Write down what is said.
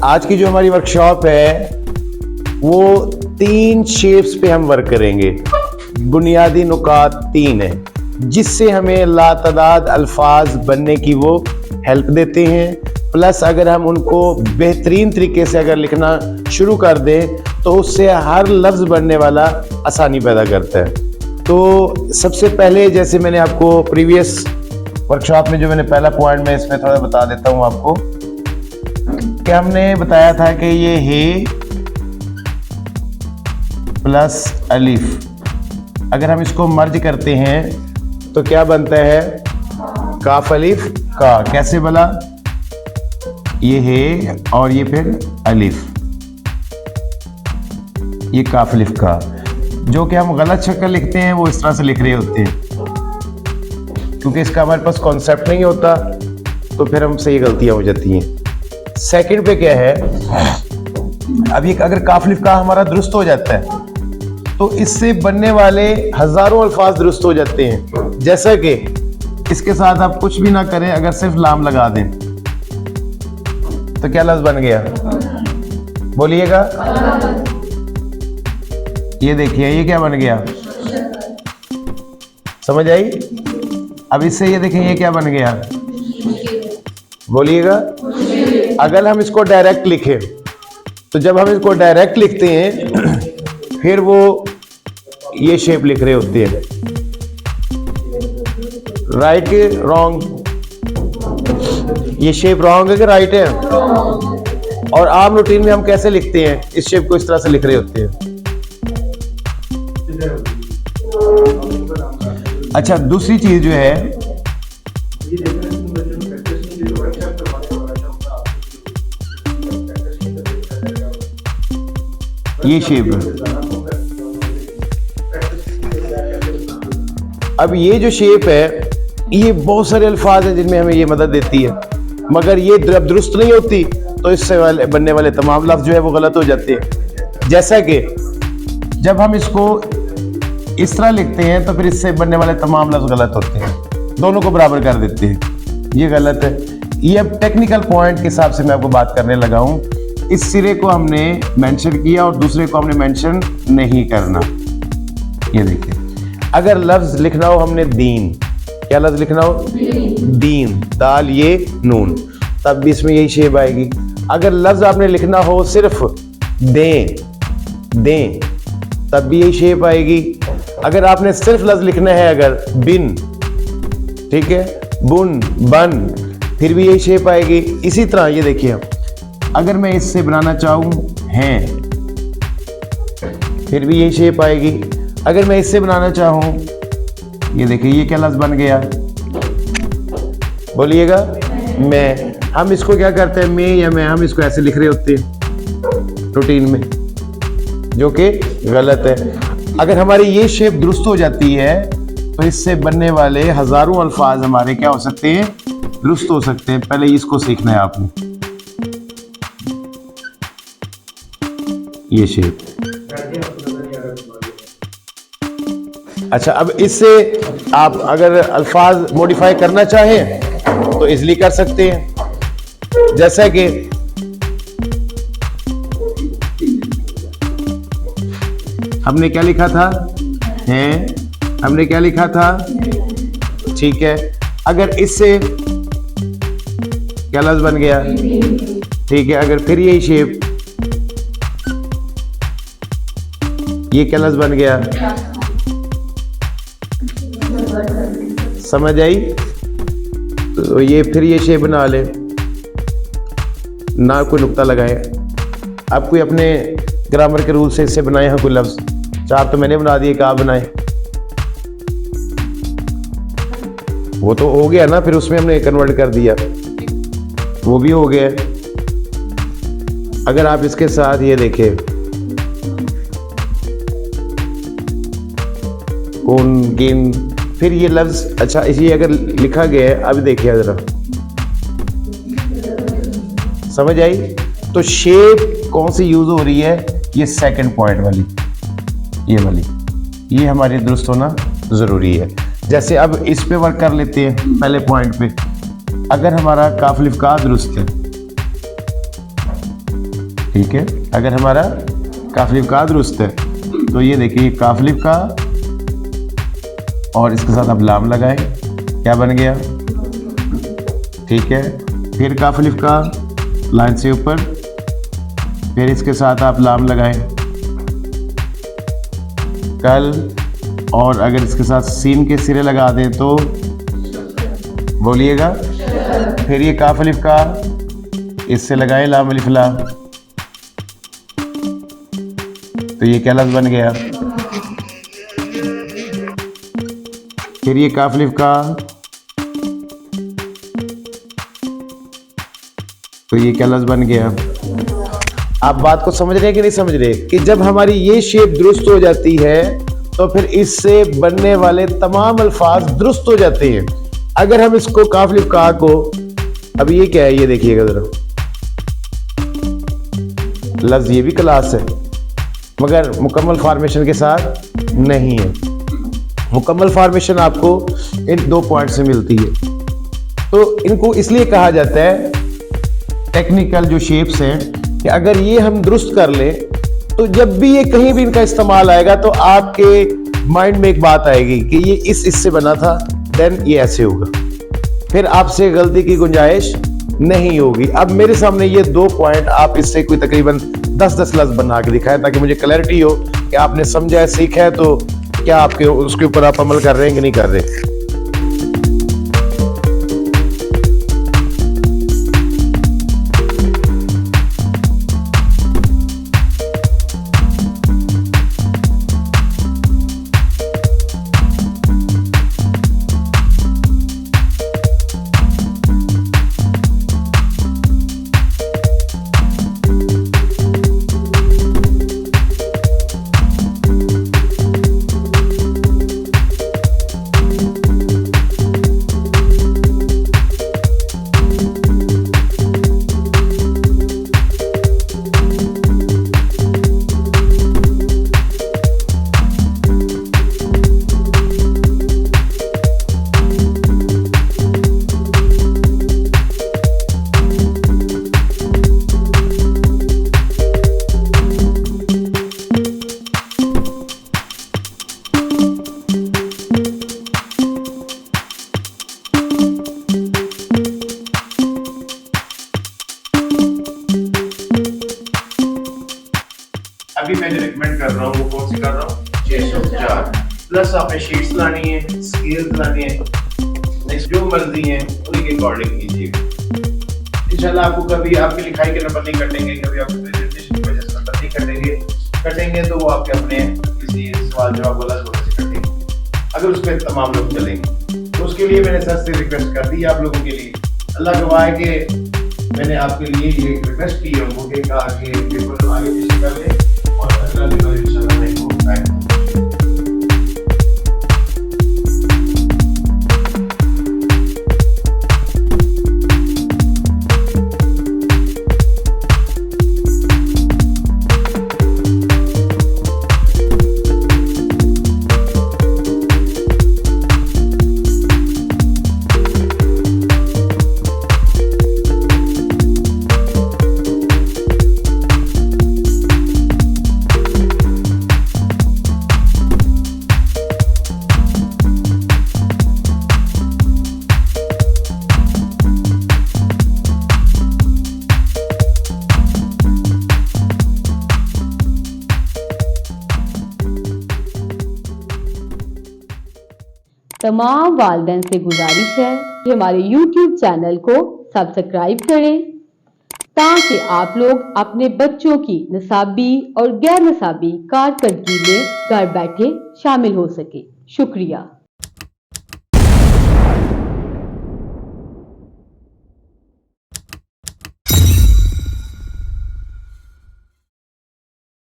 आज की जो हमारी वर्कशॉप है वो 3 शेप्स पे हम वर्क करेंगे। बुनियादी नुकात 3 है जिससे हमें लातादाद अल्फाज बनने की वो हेल्प देते हैं। प्लस अगर हम उनको बेहतरीन तरीके से अगर लिखना शुरू कर दें तो उससे हर लफ्ज़ बनने वाला आसानी पैदा करता है। तो सबसे पहले जैसे मैंने आपको प्रीवियस वर्कशॉप में जो मैंने पहला पॉइंट में इसमें थोड़ा बता देता हूँ आपको कि हमने बताया था कि ये हे प्लस अलिफ अगर हम इसको मर्ज करते हैं तो क्या बनता है? काफ अलिफ का। कैसे बना? ये है और ये फिर अलिफ, ये काफ अलिफ का। जो कि हम गलत शक्ल लिखते हैं वो इस तरह से लिख रहे होते हैं क्योंकि इसका हमारे पास कॉन्सेप्ट नहीं होता, तो फिर हमसे ये गलतियां हो जाती हैं। सेकंड पे क्या है, अब ये अगर काफ अलिफ का हमारा दुरुस्त हो जाता है तो इससे बनने वाले हजारों अल्फाज दुरुस्त हो जाते हैं। जैसा कि इसके साथ आप कुछ भी ना करें, अगर सिर्फ लाम लगा दें तो क्या लफ्ज बन गया? बोलिएगा। ये देखिए ये क्या बन गया? समझ आई? अब इससे ये देखें ये क्या बन गया? बोलिएगा। अगर हम इसको डायरेक्ट लिखें तो जब हम इसको डायरेक्ट लिखते हैं फिर वो ये शेप लिख रहे होते हैं। राइट के रॉन्ग? ये शेप रॉन्ग है कि राइट है? और आम रूटीन में हम कैसे लिखते हैं? इस शेप को इस तरह से लिख रहे होते हैं। अच्छा, दूसरी चीज जो है ये शेप है। अब ये जो शेप है ये बहुत सारे अल्फाज हैं जिनमें हमें ये मदद देती है, मगर ये जब दुरुस्त नहीं होती तो इससे बनने वाले तमाम लफ्ज़ जो है वो गलत हो जाते हैं। जैसा कि जब हम इसको इस तरह लिखते हैं तो फिर इससे बनने वाले तमाम लफ्ज़ गलत होते हैं, दोनों को बराबर कर देते हैं। ये गलत है। ये अब टेक्निकल पॉइंट के हिसाब से मैं आपको बात करने लगा हूँ। इस सिरे को हमने मेंशन किया और दूसरे को हमने मेंशन नहीं करना। ये देखिए, अगर लफ्ज़ लिखना हो हमने दीन, क्या लफ्ज़ लिखना हो? दीन, दाल ये नून, तब भी इसमें यही शेप आएगी। अगर लफ्ज़ आपने लिखना हो सिर्फ दें दें, तब भी यही शेप आएगी। अगर आपने सिर्फ लफ्ज़ लिखना है अगर बिन, ठीक है, बुन बन, फिर भी यही शेप आएगी। इसी तरह ये देखिए, अगर मैं इससे बनाना चाहूँ हैं, फिर भी यही शेप आएगी। अगर मैं इससे बनाना चाहूँ, ये देखिए ये क्या लफ्ज़ बन गया? बोलिएगा। मैं। हम इसको क्या करते हैं? मैं या मैं, हम इसको ऐसे लिख रहे होते हैं रूटीन में, जो कि गलत है। अगर हमारी ये शेप दुरुस्त हो जाती है तो इससे बनने वाले हजारों अल्फाज हमारे क्या हो सकते हैं? दुरुस्त हो सकते हैं। पहले इसको सीखना है आपने, ये शेप। अच्छा, अब इससे आप अगर अल्फाज मॉडिफाई करना चाहें तो इजली कर सकते हैं। जैसा कि हमने क्या लिखा था? हैं। हमने क्या लिखा था? ठीक है। अगर इससे क्या लफ्ज़ बन गया? ठीक है। अगर फिर यही शेप, ये क्या लफ्ज़ बन गया? समझ आई? तो ये फिर ये शेप बना ले, ना कोई नुक्ता लगाए। आप कोई अपने ग्रामर के रूल से इससे बनाए हैं कोई लफ्ज़? 4 तो मैंने बना दिए, कहाँ बनाए? वो तो हो गया ना, फिर उसमें हमने कन्वर्ट कर दिया, वो भी हो गया। अगर आप इसके साथ ये देखें, कौन गिन, फिर ये लफ्ज़, अच्छा इसी अगर लिखा गया है, अब देखिए जरा, समझ आई? तो शेप कौन सी यूज हो रही है? ये सेकंड पॉइंट वाली, ये वाली, ये हमारी दुरुस्त होना जरूरी है। जैसे अब इस पे वर्क कर लेते हैं। पहले पॉइंट पे अगर हमारा काफ अलिफ का दुरुस्त है, ठीक है। अगर हमारा काफलिफ का दुरुस्त है तो ये देखिए काफलिफ का और इसके साथ आप लाम लगाएं, क्या बन गया, ठीक है। फिर काफलिफ का लाइन से ऊपर, फिर इसके साथ आप लाम लगाएं कल, और अगर इसके साथ सीन के सिरे लगा दें तो बोलिएगा। फिर ये काफलिफ का इससे लगाएं लाम अलिफ ला, तो ये क्या लफ्ज़ बन गया। फिर ये काफलिफ का, तो ये क्या लफ्ज़ बन गया। आप बात को समझ रहे हैं कि नहीं समझ रहे, कि जब हमारी ये शेप दुरुस्त हो जाती है तो फिर इससे बनने वाले तमाम अल्फाज दुरुस्त हो जाते हैं। अगर हम इसको काफलिफ का को, अभी ये क्या है, ये देखिएगा जरा, लफ्ज़ ये भी क्लास है मगर मुकम्मल फॉर्मेशन के साथ नहीं है। मुकम्मल फॉर्मेशन आपको इन 2 पॉइंट से मिलती है। तो इनको इसलिए कहा जाता है टेक्निकल जो शेप्स हैं कि अगर ये हम दुरुस्त कर लें तो जब भी ये कहीं भी इनका इस्तेमाल आएगा तो आपके माइंड में एक बात आएगी कि ये इस इससे बना था, देन ये ऐसे होगा, फिर आपसे गलती की गुंजाइश नहीं होगी। अब मेरे सामने ये 2 पॉइंट, आप इससे कोई तकरीबन 10-10 लफ्ज़ बना के दिखाएं ताकि मुझे क्लैरिटी हो कि आपने समझा है, सीखा है, तो क्या आपके उसके ऊपर आप अमल कर रहे हैं कि नहीं कर रहे। अभी मैं जो रिकमेंड कर रहा हूँ वो कौन सी कर रहा हूँ, 604 प्लस आपने शीट्स लानी है, स्केल्स लानी है, नेक्स्ट जो मर्जी है उन्हीं के अकॉर्डिंग कीजिएगा। इंशाल्लाह आपको कभी आपकी लिखाई के नंबर नहीं कटेंगे, कभी आपको प्रेजेंटेशन की वजह से नंबर नहीं कटेंगे तो वो आपके अपने किसी सवाल जवाब वाला सोच से कटेंगे अगर उस पर तमाम लोग चलेंगे। तो उसके लिए मैंने सर से रिक्वेस्ट कर दी आप लोगों के लिए। अल्लाह गवाह है कि मैंने आपके लिए ये रिक्वेस्ट की है उनको कि कहा कि पेपर आगे पीछे कर ले और अगला पेपर इंशाल्लाह नहीं हो पाएगा। तमाम वालिदैन से गुजारिश है कि हमारे YouTube चैनल को सब्सक्राइब करें ताकि आप लोग अपने बच्चों की निसाबी और गैर निसाबी कारकर्दगी में घर बैठे शामिल हो सके। शुक्रिया।